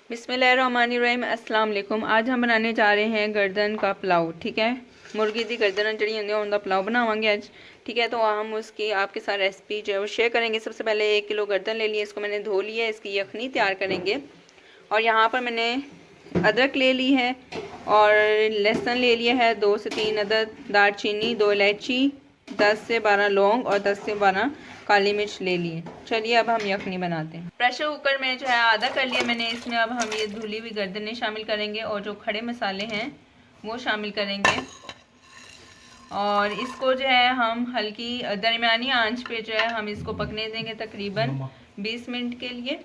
बिस्मिल्लाहिर्रहमानिर्रहीम। अस्सलाम वालेकुम। आज हम बनाने जा रहे हैं गर्दन का पुलाव। ठीक है, मुर्गी दी गर्दन जड़ी होंगी उनका पुलाव बनावांगे आज। ठीक है, तो हम उसकी आपके साथ रेसिपी जो है वो शेयर करेंगे। सबसे पहले 1 किलो गर्दन ले लिए, इसको मैंने धो लिया है, इसकी यखनी तैयार करेंगे। और यहाँ पर मैंने अदरक ले ली है और लहसुन ले लिया है 2 से 3 अदद, दालचीनी, 2 इलायची, 10 से 12 लौंग और 10 से 12 काली मिर्च ले लिए। चलिए अब हम यखनी बनाते हैं। प्रेशर कुकर में जो है आधा कर लिया मैंने, इसमें अब हम ये धुली हुई गर्दनें शामिल करेंगे और जो खड़े मसाले हैं वो शामिल करेंगे। और इसको जो है हम हल्की दरमियानी आंच पे जो है हम इसको पकने देंगे तकरीबन 20 मिनट के लिए।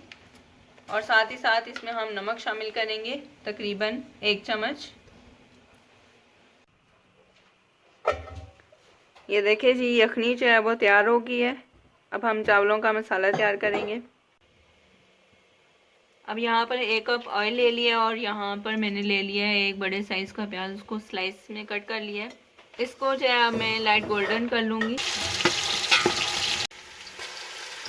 और साथ ही साथ इसमें हम नमक शामिल करेंगे तकरीबन 1 चम्मच। ये देखिए जी, यखनी जो है वो तैयार हो गई है। अब हम चावलों का मसाला तैयार करेंगे। अब यहाँ पर 1 कप ऑयल ले लिया और यहाँ पर मैंने ले लिया है 1 बड़े साइज़ का प्याज, उसको स्लाइस में कट कर लिया है। इसको जो है मैं लाइट गोल्डन कर लूँगी।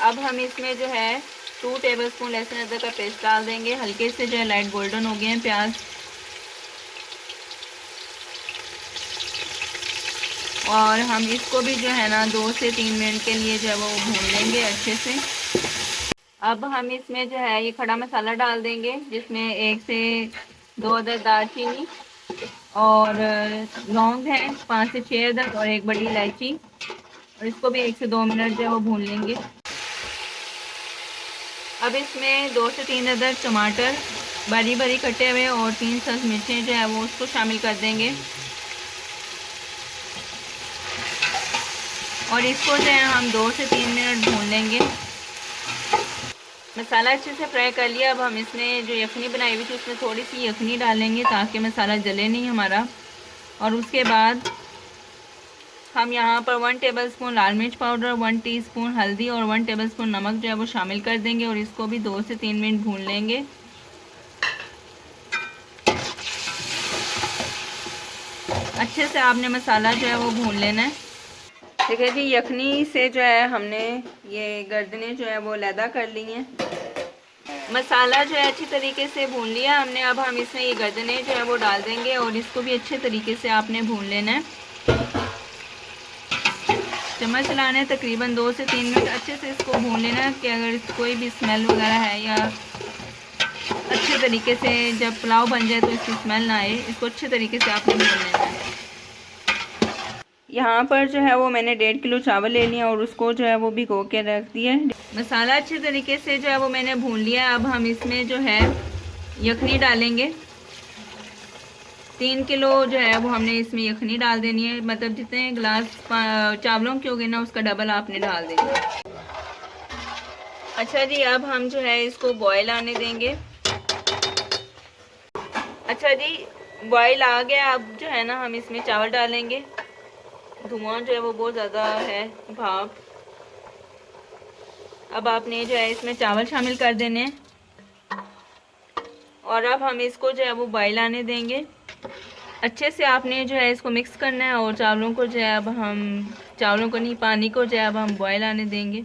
अब हम इसमें जो है 2 टेबलस्पून लहसुन अदरक का पेस्ट डाल देंगे। हल्के से जो है लाइट गोल्डन हो गए हैं प्याज। और हम इसको भी जो है ना 2 से 3 मिनट के लिए जो है वो भून लेंगे अच्छे से। अब हम इसमें जो है ये खड़ा मसाला डाल देंगे, जिसमें 1 से 2 अदद दालचीनी और लौंग है 5 से 6 अदद और 1 बड़ी इलायची। और इसको भी 1 से 2 मिनट जो है वो भून लेंगे। अब इसमें 2 से 3 अदद टमाटर बारी बारी कटे हुए और 3 सब्ज़ मिर्चें जो है वो उसको शामिल कर देंगे। और इसको जो है हम 2 से 3 मिनट भून लेंगे। मसाला अच्छे से फ्राई कर लिया। अब हम इसमें जो यखनी बनाई हुई थी उसमें थोड़ी सी यखनी डालेंगे ताकि मसाला जले नहीं हमारा। और उसके बाद हम यहाँ पर 1 टेबलस्पून लाल मिर्च पाउडर, 1 टीस्पून हल्दी और 1 टेबलस्पून नमक जो है वो शामिल कर देंगे। और इसको भी 2 से 3 मिनट भून लेंगे। अच्छे से आपने मसाला जो है वो भून लेना है। देखिए जी, यखनी से जो है हमने ये गर्दनें जो है वो लैदा कर ली हैं। मसाला जो है अच्छी तरीके से भून लिया हमने। अब हम इसमें ये गर्दनें जो है वो डाल देंगे और इसको भी अच्छे तरीके से आपने भून लेना है। चम्मच चलाना है, तकरीबन 2 से 3 मिनट अच्छे से इसको भून लेना है कि अगर कोई भी स्मेल वगैरह है या अच्छे तरीके से जब पुलाव बन जाए तो इसकी स्मेल ना आए, इसको अच्छे तरीके से आपने भून लेना है। यहाँ पर जो है वो मैंने 1.5 किलो चावल ले लिया और उसको जो है वो भिगो के रख दिया। मसाला अच्छे तरीके से जो है वो मैंने भून लिया। अब हम इसमें जो है यखनी डालेंगे। 3 किलो जो है वो हमने इसमें यखनी डाल देनी है, मतलब जितने गिलास चावलों के हो गए ना उसका डबल आपने डाल देना। अच्छा जी, अब हम जो है इसको बॉयल आने देंगे। अच्छा जी, बॉयल आ गया। अब जो है ना हम इसमें चावल डालेंगे। धुआं जो है वो बहुत ज़्यादा है, भाप। अब आपने जो है इसमें चावल शामिल कर देने और अब हम इसको जो है वो बॉयल आने देंगे। अच्छे से आपने जो है इसको मिक्स करना है और चावलों को जो है अब हम चावलों को नहीं, पानी को जो है अब हम बॉयल आने देंगे।